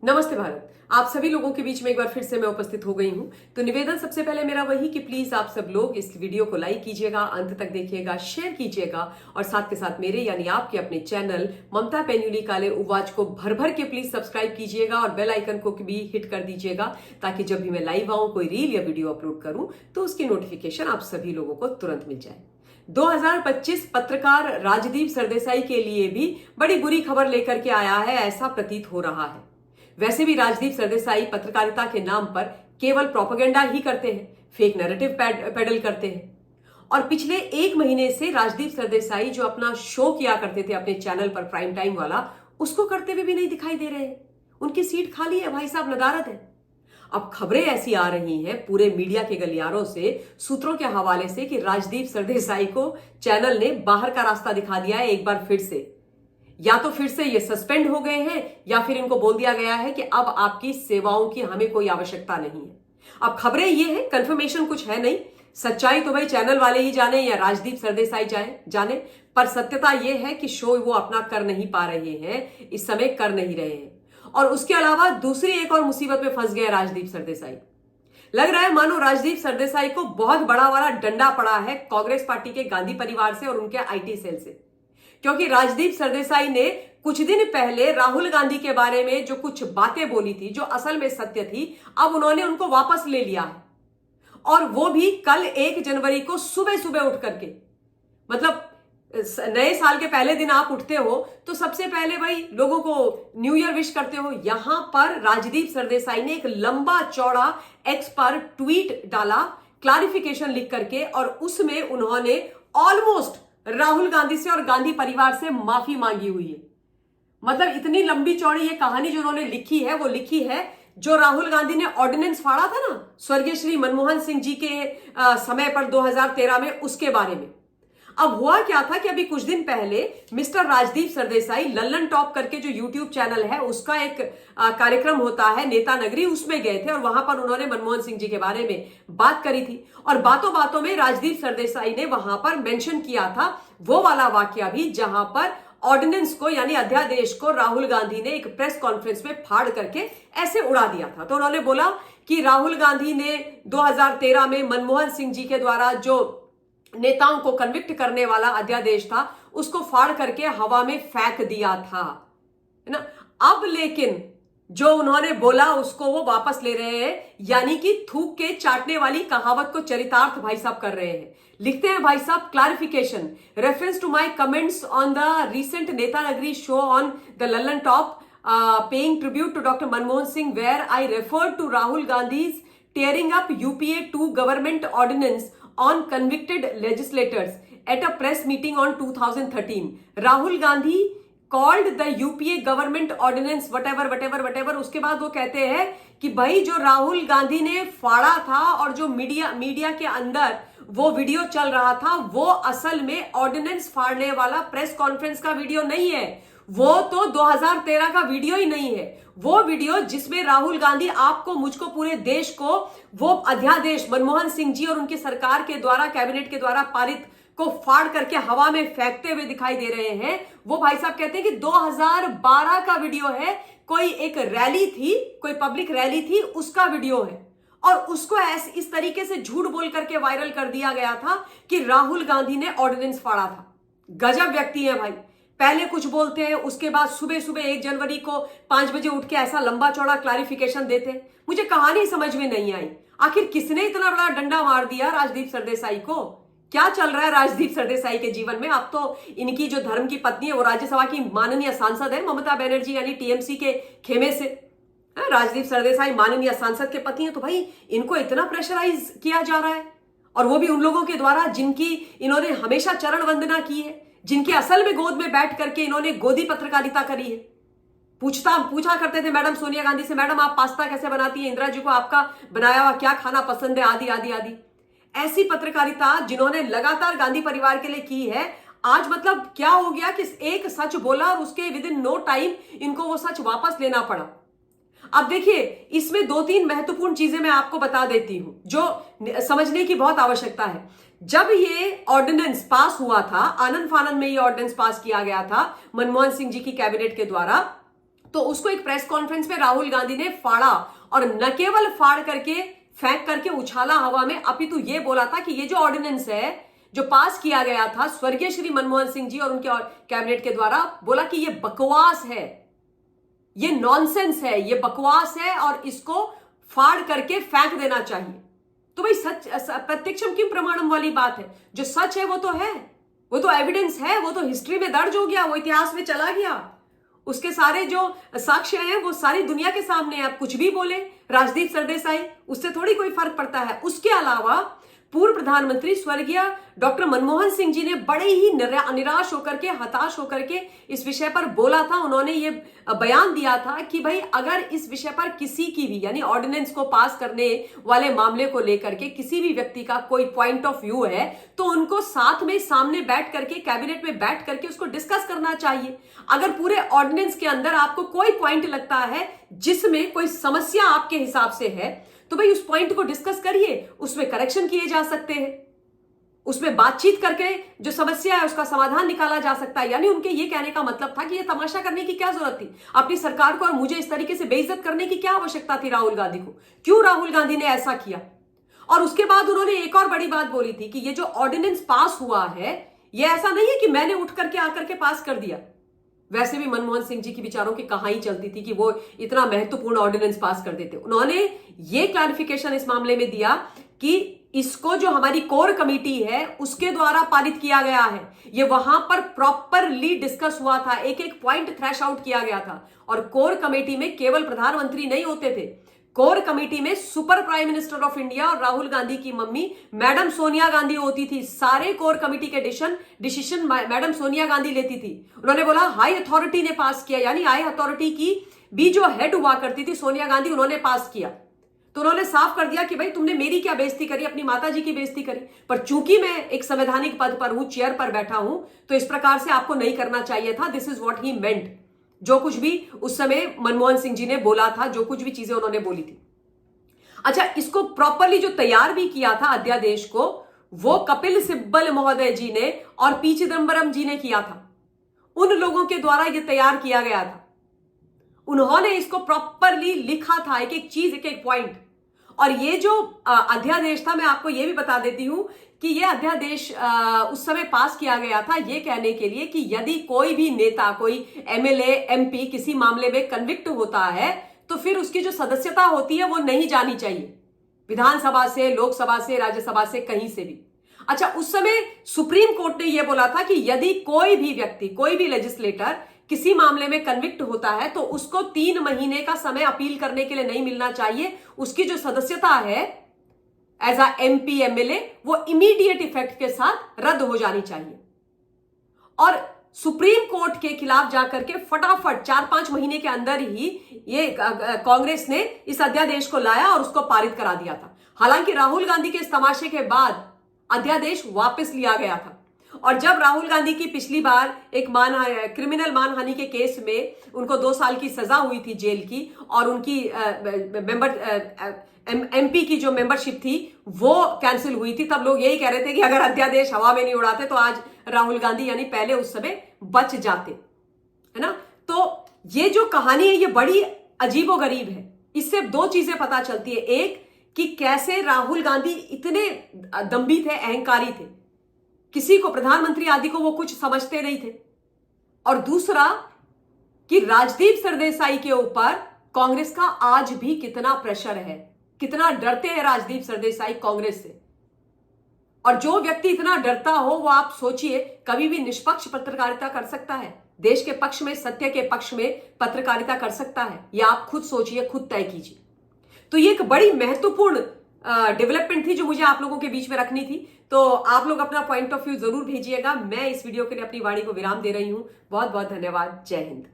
नमस्ते भारत। आप सभी लोगों के बीच में एक बार फिर से मैं उपस्थित हो गई हूं। तो निवेदन सबसे पहले मेरा वही कि प्लीज आप सब लोग इस वीडियो को लाइक कीजिएगा, अंत तक देखिएगा, शेयर कीजिएगा और साथ के साथ मेरे यानी आपके अपने चैनल ममता पेन्युली काले उवाच को भर भर के प्लीज सब्सक्राइब कीजिएगा और बेल आइकन को भी हिट कर दीजिएगा, ताकि जब भी मैं लाइव आऊं, कोई रील या वीडियो अपलोड करूं तो उसकी नोटिफिकेशन आप सभी लोगों को तुरंत मिल जाए। 2025 पत्रकार राजदीप सरदेसाई के लिए भी बड़ी बुरी खबर लेकर के आया है, ऐसा प्रतीत हो रहा है। वैसे भी राजदीप सरदेसाई पत्रकारिता के नाम पर केवल प्रोपेगेंडा ही करते हैं, फेक नैरेटिव पेडल करते हैं। और पिछले एक महीने से राजदीप सरदेसाई जो अपना शो किया करते थे अपने चैनल पर, प्राइम टाइम वाला, उसको करते हुए भी नहीं दिखाई दे रहे हैं। उनकी सीट खाली है भाई साहब, नदारद है। अब खबरें ऐसी आ रही हैं पूरे मीडिया के गलियारों से, सूत्रों के हवाले से, कि राजदीप सरदेसाई को चैनल ने बाहर का रास्ता दिखा दिया है एक बार फिर से। या तो फिर से ये सस्पेंड हो गए हैं या फिर इनको बोल दिया गया है कि अब आपकी सेवाओं की हमें कोई आवश्यकता नहीं है। अब खबरें ये हैं, कंफर्मेशन कुछ है नहीं, सच्चाई तो भाई चैनल वाले ही जाने या राजदीप सरदेसाई जाने, पर सत्यता यह है कि शो वो अपना कर नहीं पा रहे हैं, इस समय कर नहीं रहे हैं। और उसके अलावा दूसरी एक और मुसीबत में फंस गया राजदीप सरदेसाई। लग रहा है मानो राजदीप सरदेसाई को बहुत बड़ा वाला डंडा पड़ा है कांग्रेस पार्टी के गांधी परिवार से और उनके आईटी सेल से। क्योंकि राजदीप सरदेसाई ने कुछ दिन पहले राहुल गांधी के बारे में जो कुछ बातें बोली थी, जो असल में सत्य थी, अब उन्होंने उनको वापस ले लिया है। और वो भी कल 1 जनवरी को सुबह सुबह उठ करके, मतलब नए साल के पहले दिन आप उठते हो तो सबसे पहले भाई लोगों को न्यू ईयर विश करते हो। यहां पर राजदीप सरदेसाई ने एक लंबा चौड़ा एक्स पर ट्वीट डाला, क्लैरिफिकेशन लिख करके, और उसमें उन्होंने ऑलमोस्ट राहुल गांधी से और गांधी परिवार से माफी मांगी हुई है। मतलब इतनी लंबी चौड़ी ये कहानी जो उन्होंने लिखी है, वो लिखी है जो राहुल गांधी ने ऑर्डिनेंस फाड़ा था ना स्वर्गीय श्री मनमोहन सिंह जी के समय पर 2013 में, उसके बारे में। अब हुआ क्या था कि अभी कुछ दिन पहले मिस्टर राजदीप सरदेसाई लल्लन टॉप करके जो यूट्यूब चैनल है उसका एक कार्यक्रम होता है नेता नगरी, उसमें गए थे और वहां पर उन्होंने मनमोहन सिंह जी के बारे में बात करी थी। और बातों बातों में राजदीप सरदेसाई ने वहां पर मेंशन किया था वो वाला वाकया भी जहां पर ऑर्डिनेंस को यानी अध्यादेश को राहुल गांधी ने एक प्रेस कॉन्फ्रेंस में फाड़ करके ऐसे उड़ा दिया था। तो उन्होंने बोला कि राहुल गांधी ने 2013 में मनमोहन सिंह जी के द्वारा जो नेताओं को कन्विक्ट करने वाला अध्यादेश था उसको फाड़ करके हवा में फेंक दिया था, है ना। अब लेकिन जो उन्होंने बोला उसको वो वापस ले रहे हैं, यानी कि थूक के चाटने वाली कहावत को चरितार्थ भाई साहब कर रहे हैं। लिखते हैं भाई साहब, clarification, reference to my comments on the recent Neta Nagri show on the Lallantop paying tribute to doctor Manmohan Singh, where I refer to Rahul Gandhi's tearing up UPA 2 government ordinance on convicted legislators at a press meeting on 2013. Rahul Gandhi called the UPA government ordinance whatever। उसके बाद वो कहते हैं कि भाई जो राहुल गांधी ने फाड़ा था और जो मीडिया के अंदर वो वीडियो चल रहा था, वो असल में ऑर्डिनेंस फाड़ने वाला प्रेस कॉन्फ्रेंस का वीडियो नहीं है, वो तो 2013 का वीडियो ही नहीं है। वो वीडियो जिसमें राहुल गांधी आपको, मुझको, पूरे देश को वो अध्यादेश मनमोहन सिंह जी और उनकी सरकार के द्वारा, कैबिनेट के द्वारा पारित को फाड़ करके हवा में फेंकते हुए दिखाई दे रहे हैं, वो भाई साहब कहते हैं कि 2012 का वीडियो है। कोई एक रैली थी, कोई पब्लिक रैली थी, उसका वीडियो है। और उसको इस तरीके से झूठ बोल करके वायरल कर दिया गया था कि राहुल गांधी ने ऑर्डिनेंस फाड़ा था। गजब व्यक्ति है भाई, पहले कुछ बोलते हैं, उसके बाद सुबह सुबह 1 जनवरी को 5 बजे उठ के ऐसा लंबा चौड़ा क्लैरिफिकेशन देते हैं। मुझे कहानी समझ में नहीं आई, आखिर किसने इतना बड़ा डंडा मार दिया राजदीप सरदेसाई को? क्या चल रहा है राजदीप सरदेसाई के जीवन में? अब तो इनकी जो धर्म की पत्नी है वो राज्यसभा की माननीय सांसद है, ममता बनर्जी यानी टीएमसी के खेमे से। राजदीप सरदेसाई माननीय सांसद के पति हैं, तो भाई इनको इतना प्रेशराइज किया जा रहा है, और वो भी उन लोगों के द्वारा जिनकी इन्होंने हमेशा चरण वंदना की है, जिनके असल में गोद में बैठ करके इन्होंने गोदी पत्रकारिता करी है। पूछा करते थे मैडम सोनिया गांधी से, मैडम आप पास्ता कैसे बनाती हैं, इंदिरा जी को आपका बनाया हुआ क्या खाना पसंद है, आदि आदि आदि। ऐसी पत्रकारिता जिन्होंने लगातार गांधी परिवार के लिए की है, आज मतलब क्या हो गया कि एक सच बोला और उसके विद इन नो टाइम इनको वो सच वापस लेना पड़ा। अब देखिए, इसमें 2-3 महत्वपूर्ण चीजें मैं आपको बता देती हूं जो समझने की बहुत आवश्यकता है। जब ये ऑर्डिनेंस पास हुआ था, आनंद फानंद में ये ऑर्डिनेंस पास किया गया था मनमोहन सिंह जी की कैबिनेट के द्वारा, तो उसको एक प्रेस कॉन्फ्रेंस में राहुल गांधी ने फाड़ा, और न केवल फाड़ करके फेंक करके उछाला हवा में, अपितु ये बोला था कि ये जो ऑर्डिनेंस है जो पास किया गया था स्वर्गीय श्री मनमोहन सिंह जी और उनके कैबिनेट के द्वारा, बोला कि ये बकवास है, ये नॉनसेंस है, ये बकवास है और इसको फाड़ करके फेंक देना चाहिए। तो भाई सच प्रत्यक्षम किम प्रमाणम वाली बात है, जो सच है वो तो है, वो तो एविडेंस है, वो तो हिस्ट्री में दर्ज हो गया, वो इतिहास में चला गया, उसके सारे जो साक्ष्य हैं वो सारी दुनिया के सामने है। आप कुछ भी बोले राजदीप सरदेसाई, उससे थोड़ी कोई फर्क पड़ता है। उसके अलावा पूर्व प्रधानमंत्री स्वर्गीय डॉक्टर मनमोहन सिंह जी ने बड़े ही निराश होकर के, हताश होकर के इस विषय पर बोला था। उन्होंने ये बयान दिया था कि भाई अगर इस विषय पर किसी की भी, यानी ऑर्डिनेंस को पास करने वाले मामले को लेकर के किसी भी व्यक्ति का कोई पॉइंट ऑफ व्यू है तो उनको साथ में सामने बैठ करके, कैबिनेट में बैठ करके उसको डिस्कस करना चाहिए। अगर पूरे ऑर्डिनेंस के अंदर आपको कोई पॉइंट लगता है जिसमें कोई समस्या आपके हिसाब से है तो भाई उस पॉइंट को डिस्कस करिए, उसमें करेक्शन किए जा सकते हैं, उसमें बातचीत करके जो समस्या है उसका समाधान निकाला जा सकता है। यानी उनके ये कहने का मतलब था कि ये तमाशा करने की क्या जरूरत थी, अपनी सरकार को और मुझे इस तरीके से बेइज्जत करने की क्या आवश्यकता थी राहुल गांधी को, क्यों राहुल गांधी ने ऐसा किया। और उसके बाद उन्होंने एक और बड़ी बात बोली थी कि ये जो ऑर्डिनेंस पास हुआ है ये ऐसा नहीं है कि मैंने उठ करके आकर के पास कर दिया। वैसे भी मनमोहन सिंह जी की विचारों की कहां ही चलती थी कि वो इतना महत्वपूर्ण ऑर्डिनेंस पास कर देते। उन्होंने ये क्लैरिफिकेशन इस मामले में दिया कि इसको जो हमारी कोर कमेटी है उसके द्वारा पारित किया गया है, ये वहां पर प्रॉपरली डिस्कस हुआ था, एक एक पॉइंट थ्रैश आउट किया गया था। और कोर कमेटी में केवल प्रधानमंत्री नहीं होते थे, कोर कमेटी में super prime minister of India और राहुल गांधी की मम्मी मैडम सोनिया गांधी होती थी। सारे कोर कमेटी के डिसीजन मैडम सोनिया गांधी लेती थी। उन्होंने बोला हाई अथॉरिटी ने पास किया, यानी हाई अथॉरिटी की भी जो हेड हुआ करती थी सोनिया गांधी, उन्होंने पास किया। तो उन्होंने साफ कर दिया कि भाई तुमने मेरी क्या बेइज्जती करी, अपनी माता जी की बेइज्जती करी, पर चूंकि मैं एक संवैधानिक पद पर हूं, चेयर पर बैठा हूं, तो इस प्रकार से आपको नहीं करना चाहिए था। दिस इज व्हाट ही मेंट। जो कुछ भी उस समय मनमोहन सिंह जी ने बोला था, जो कुछ भी चीजें उन्होंने बोली थी। अच्छा, इसको प्रॉपरली जो तैयार भी किया था अध्यादेश को, वो कपिल सिब्बल महोदय जी ने और पी चिदम्बरम जी ने किया था। उन लोगों के द्वारा यह तैयार किया गया था। उन्होंने इसको प्रॉपरली लिखा था, एक एक चीज, एक एक पॉइंट। और ये जो अध्यादेश था, मैं आपको यह भी बता देती हूं कि यह अध्यादेश उस समय पास किया गया था ये कहने के लिए कि यदि कोई भी नेता, कोई एमएलए, एमपी किसी मामले में कन्विक्ट होता है तो फिर उसकी जो सदस्यता होती है वो नहीं जानी चाहिए, विधानसभा से, लोकसभा से, राज्यसभा से, कहीं से भी। अच्छा, उस समय सुप्रीम कोर्ट ने यह बोला था कि यदि कोई भी व्यक्ति, कोई भी लेजिस्लेटर किसी मामले में कन्विक्ट होता है तो उसको 3 महीने का समय अपील करने के लिए नहीं मिलना चाहिए। उसकी जो सदस्यता है एज अ एमपी, एमएलए, वो इमीडिएट इफेक्ट के साथ रद्द हो जानी चाहिए। और सुप्रीम कोर्ट के खिलाफ जाकर के फटाफट 4-5 महीने के अंदर ही ये कांग्रेस ने इस अध्यादेश को लाया और उसको पारित करा दिया था। हालांकि राहुल गांधी के इस तमाशे के बाद अध्यादेश वापस लिया गया था। और जब राहुल गांधी की पिछली बार एक क्रिमिनल मानहानि के केस में उनको 2 साल की सजा हुई थी जेल की, और उनकी एमपी की जो मेंबरशिप थी वो कैंसिल हुई थी, तब लोग यही कह रहे थे कि अगर अध्यादेश हवा में नहीं उड़ाते तो आज राहुल गांधी, यानी पहले उस समय, बच जाते, है ना। तो ये जो कहानी है ये बड़ी अजीबोगरीब है। इससे 2 चीजें पता चलती है। एक, कि कैसे राहुल गांधी इतने दंभी थे, अहंकारी थे, किसी को, प्रधानमंत्री आदि को वो कुछ समझते नहीं थे। और दूसरा, कि राजदीप सरदेसाई के ऊपर कांग्रेस का आज भी कितना प्रेशर है, कितना डरते हैं राजदीप सरदेसाई कांग्रेस से। और जो व्यक्ति इतना डरता हो वो आप सोचिए कभी भी निष्पक्ष पत्रकारिता कर सकता है, देश के पक्ष में, सत्य के पक्ष में पत्रकारिता कर सकता है? ये आप खुद सोचिए, खुद तय कीजिए। तो ये एक बड़ी महत्वपूर्ण डेवलपमेंट थी जो मुझे आप लोगों के बीच में रखनी थी। तो आप लोग अपना पॉइंट ऑफ व्यू जरूर भेजिएगा। मैं इस वीडियो के लिए अपनी वाणी को विराम दे रही हूं। बहुत बहुत धन्यवाद। जय हिंद।